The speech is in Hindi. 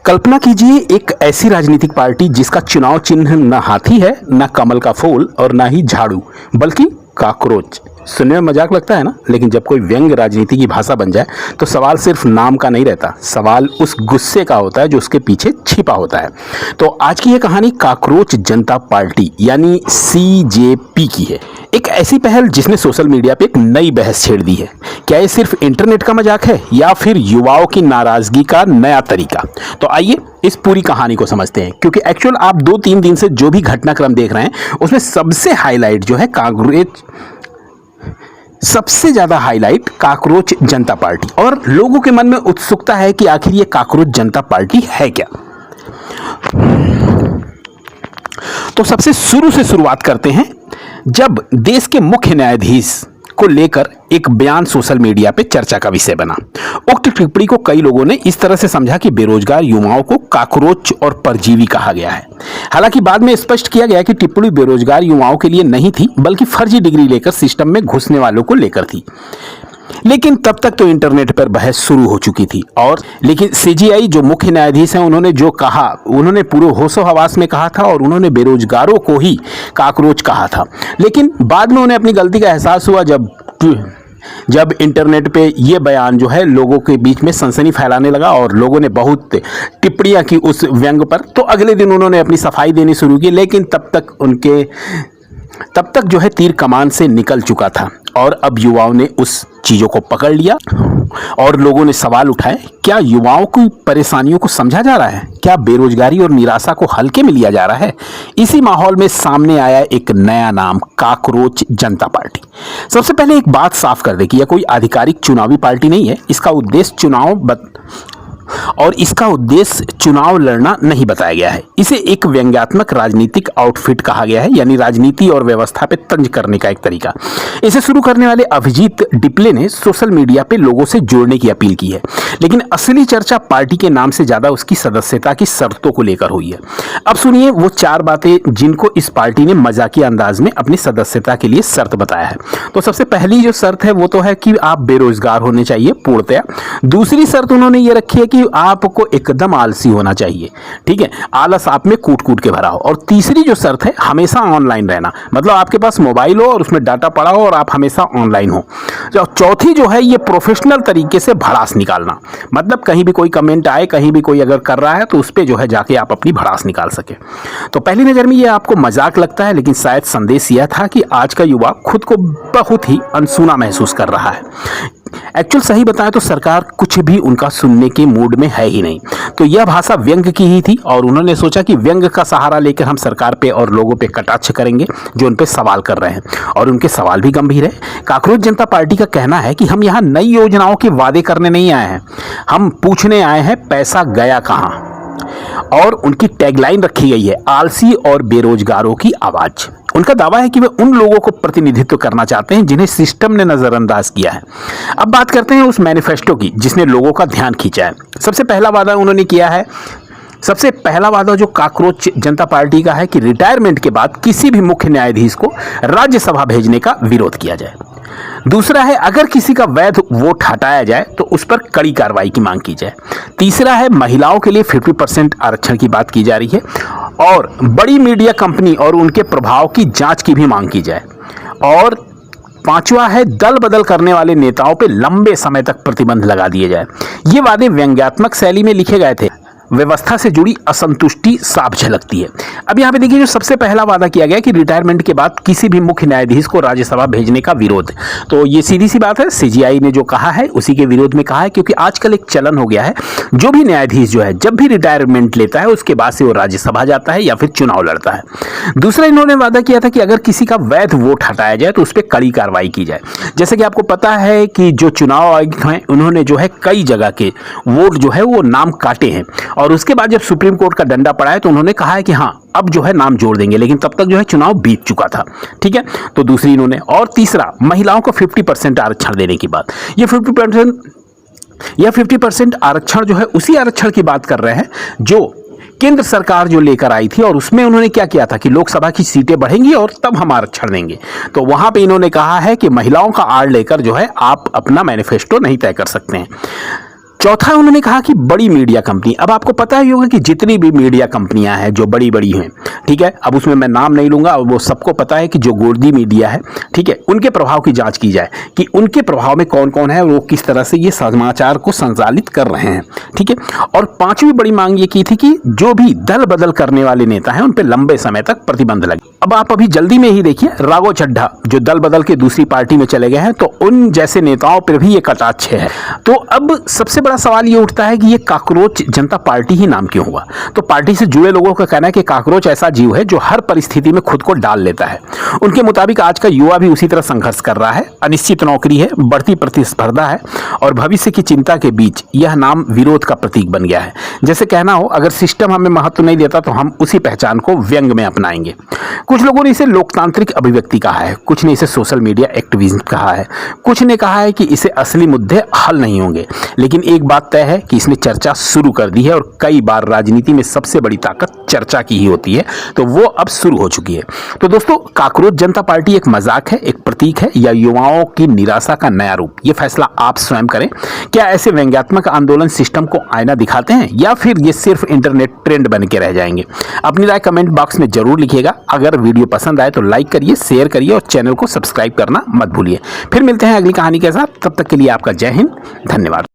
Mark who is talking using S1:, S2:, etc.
S1: कल्पना कीजिए एक ऐसी राजनीतिक पार्टी जिसका चुनाव चिन्ह न हाथी है, न कमल का फूल और न ही झाड़ू, बल्कि कॉकरोच। सुनने में मजाक लगता है ना, लेकिन जब कोई व्यंग्य राजनीति की भाषा बन जाए तो सवाल सिर्फ नाम का नहीं रहता, सवाल उस गुस्से का होता है जो उसके पीछे छिपा होता है। तो आज की ये कहानी कॉकरोच जनता पार्टी यानी सीजेपी की है। एक ऐसी पहल जिसने सोशल मीडिया पे एक नई बहस छेड़ दी है। क्या ये सिर्फ इंटरनेट का मजाक है या फिर युवाओं की नाराजगी का नया तरीका? तो आइए इस पूरी कहानी को समझते हैं, क्योंकि एक्चुअल आप 2-3 दिन से जो भी घटनाक्रम देख रहे हैं उसमें सबसे हाईलाइट जो है सबसे ज्यादा हाईलाइट कॉकरोच जनता पार्टी, और लोगों के मन में उत्सुकता है कि आखिर ये कॉकरोच जनता पार्टी है क्या। तो सबसे शुरू से शुरुआत करते हैं। जब देश के मुख्य न्यायाधीश को लेकर एक बयान सोशल मीडिया पे चर्चा का विषय बना, उक्त टिप्पणी को कई लोगों ने इस तरह से समझा कि बेरोजगार युवाओं को कॉकरोच और परजीवी कहा गया है। हालांकि बाद में स्पष्ट किया गया कि टिप्पणी बेरोजगार युवाओं के लिए नहीं थी, बल्कि फर्जी डिग्री लेकर सिस्टम में घुसने वालों को लेकर थी। लेकिन तब तक तो इंटरनेट पर बहस शुरू हो चुकी थी, और लेकिन सीजीआई जो मुख्य न्यायाधीश हैं उन्होंने जो कहा, उन्होंने पूरे होशो हवास में कहा था और उन्होंने बेरोजगारों को ही कॉकरोच कहा था। लेकिन बाद में उन्हें अपनी गलती का एहसास हुआ जब इंटरनेट पे ये बयान जो है लोगों के बीच में सनसनी फैलाने लगा और लोगों ने बहुत टिप्पणियां की उस व्यंग पर। तो अगले दिन उन्होंने अपनी सफाई देनी शुरू की, लेकिन तब तक जो है तीर कमान से निकल चुका था और अब युवाओं ने उस चीज़ों को पकड़ लिया और लोगों ने सवाल उठाए, क्या युवाओं की परेशानियों को समझा जा रहा है? क्या बेरोजगारी और निराशा को हल्के में लिया जा रहा है? इसी माहौल में सामने आया एक नया नाम, कॉकरोच जनता पार्टी। सबसे पहले एक बात साफ कर दे कि यह कोई आधिकारिक चुनावी पार्टी नहीं है। इसका उद्देश्य चुनाव लड़ना नहीं बताया गया है। इसे एक व्यंग्यात्मक राजनीतिक आउटफिट कहा गया है, यानी राजनीति और व्यवस्था पे तंज करने का एक तरीका। इसे शुरू करने वाले अभिजीत डिप्ले ने सोशल मीडिया पे लोगों से जोड़ने की अपील की है, लेकिन असली चर्चा पार्टी के नाम से ज्यादा उसकी सदस्यता की शर्तों को लेकर हुई है। अब सुनिए वो 4 बातें जिनको इस पार्टी ने मजाकिया अंदाज में अपनी सदस्यता के लिए शर्त बताया है। तो सबसे पहली जो शर्त है वो तो है कि आप बेरोजगार होने चाहिए पूर्णतया। दूसरी शर्त उन्होंने ये रखी है कि आपको एकदम आलसी होना चाहिए, ठीक है, आलस आप में कूट कूट के भरा हो। और तीसरी जो शर्त है, हमेशा ऑनलाइन रहना, मतलब आपके पास मोबाइल हो और उसमें डाटा पड़ा हो और आप हमेशा ऑनलाइन हो। चौथी जो है ये प्रोफेशनल तरीके से भड़ास निकालना, मतलब कहीं भी कोई कमेंट आए, कहीं भी कोई अगर कर रहा है तो उस पर जो है जाके आप अपनी भड़ास निकाल सके। तो पहली नजर में ये आपको मजाक लगता है, लेकिन शायद संदेश यह था कि आज का युवा खुद को बहुत ही अनसुना महसूस कर रहा है। एक्चुअल सही बताएं तो सरकार कुछ भी उनका सुनने के मूड में है ही नहीं। तो यह भाषा व्यंग्य की ही थी और उन्होंने सोचा कि व्यंग्य का सहारा लेकर हम सरकार पे और लोगों पे कटाक्ष करेंगे जो उन पे सवाल कर रहे हैं, और उनके सवाल भी गंभीर है। कॉकरोच जनता पार्टी का कहना है कि हम यहाँ नई योजनाओं के वादे करने नहीं आए हैं, हम पूछने आए हैं पैसा गया कहाँ। और उनकी टैगलाइन रखी गई है, आलसी और बेरोजगारों की आवाज। उनका दावा है कि वे उन लोगों को प्रतिनिधित्व करना चाहते हैं जिन्हें सिस्टम ने नजरअंदाज किया है। अब बात करते हैं उस मैनिफेस्टो की जिसने लोगों का ध्यान खींचा है। सबसे पहला वादा जो कॉकरोच जनता पार्टी का है कि रिटायरमेंट के बाद किसी भी मुख्य न्यायाधीश को राज्यसभा भेजने का विरोध किया जाए। दूसरा है, अगर किसी का वैध वोट हटाया जाए तो उस पर कड़ी कार्रवाई की मांग की जाए। तीसरा है, महिलाओं के लिए 50% आरक्षण की बात की जा रही है, और बड़ी मीडिया कंपनी और उनके प्रभाव की जांच की भी मांग की जाए। और पांचवा है, दल बदल करने वाले नेताओं पे लंबे समय तक प्रतिबंध लगा दिए जाए। ये वादे व्यंग्यात्मक शैली में लिखे गए थे, व्यवस्था से जुड़ी असंतुष्टि साफ झलकती है। अब यहाँ पे देखिए जो सबसे पहला वादा किया गया कि रिटायरमेंट के बाद किसी भी मुख्य न्यायाधीश को राज्यसभा भेजने का विरोध, तो ये सीधी सी बात है, सीजीआई ने जो कहा है उसी के विरोध में कहा है, क्योंकि आजकल एक चलन हो गया है, जो भी न्यायाधीश जो है जब भी रिटायरमेंट लेता है उसके बाद से वो राज्यसभा जाता है या फिर चुनाव लड़ता है। दूसरा इन्होंने वादा किया था कि अगर किसी का वैध वोट हटाया जाए तो उस पर कड़ी कार्रवाई की जाए। जैसे कि आपको पता है कि जो चुनाव आयोग हैं उन्होंने जो है कई जगह के वोट जो है वो नाम काटे हैं, और उसके बाद जब सुप्रीम कोर्ट का डंडा पड़ा है तो उन्होंने कहा है कि हाँ अब जो है नाम जोड़ देंगे, लेकिन तब तक जो है चुनाव बीत चुका था, ठीक है। तो दूसरी इन्होंने, और तीसरा महिलाओं को 50% आरक्षण देने की बात। ये 50% आरक्षण जो है उसी आरक्षण की बात कर रहे हैं जो केंद्र सरकार जो लेकर आई थी, और उसमें उन्होंने क्या किया था कि लोकसभा की सीटें बढ़ेंगी और तब हम आरक्षण देंगे। तो वहां पे इन्होंने कहा है कि महिलाओं का आड़ लेकर जो है आप अपना मैनिफेस्टो नहीं तय कर सकते हैं। चौथा उन्होंने कहा कि बड़ी मीडिया कंपनी। अब आपको पता ही होगा कि जितनी भी मीडिया कंपनियां हैं जो बड़ी बड़ी हैं, ठीक है, अब उसमें मैं नाम नहीं लूंगा, वो सबको पता है कि जो गोदी मीडिया है, ठीक है, उनके प्रभाव की जांच की जाए कि उनके प्रभाव में कौन कौन है, वो किस तरह से ये समाचार को संचालित कर रहे हैं, ठीक है। और पांचवी बड़ी मांग ये की थी कि जो भी दल बदल करने वाले नेता हैं उन पर लंबे समय तक प्रतिबंध लगे। अब आप अभी जल्दी में ही देखिए राघव चड्ढा जो दल बदल के दूसरी पार्टी में चले गए हैं, तो उन जैसे नेताओं पर भी ये कटाक्ष है। तो अब सबसे बड़ा सवाल ये उठता है कि ये काकरोच जनता पार्टी ही नाम क्यों हुआ। तो पार्टी से जुड़े लोगों का कहना है कि काकरोच ऐसा जीव है जो हर परिस्थिति में खुद को डाल लेता है। उनके मुताबिक आज का युवा भी उसी तरह संघर्ष कर रहा है। अनिश्चित नौकरी है, बढ़ती प्रतिस्पर्धा है और भविष्य की चिंता के बीच यह नाम विरोध का प्रतीक बन गया है। जैसे कहना हो, अगर सिस्टम हमें महत्व नहीं देता तो हम उसी पहचान को व्यंग में अपनाएंगे। कुछ लोगों ने इसे लोकतांत्रिक अभिव्यक्ति कहा है, कुछ ने इसे सोशल मीडिया एक्टिविज्म कहा है, कुछ ने कहा है कि इसे असली मुद्दे हल नहीं होंगे। लेकिन एक बात तय है कि इसने चर्चा शुरू कर दी है और कई बार राजनीति में सबसे बड़ी ताकत चर्चा की ही होती है, तो वो अब शुरू हो चुकी है। तो दोस्तों, काकरोच जनता पार्टी एक मजाक है, एक प्रतीक है या युवाओं की निराशा का नया रूप, ये फैसला आप स्वयं करें। क्या ऐसे व्यंग्यात्मक आंदोलन सिस्टम को आईना दिखाते हैं या फिर ये सिर्फ इंटरनेट ट्रेंड बन के रह जाएंगे? अपनी राय कमेंट बॉक्स में जरूर लिखिएगा। अगर वीडियो पसंद आए तो लाइक करिए, शेयर करिए और चैनल को सब्सक्राइब करना मत भूलिए। फिर मिलते हैं अगली कहानी के साथ, तब तक के लिए आपका जय हिंद, धन्यवाद।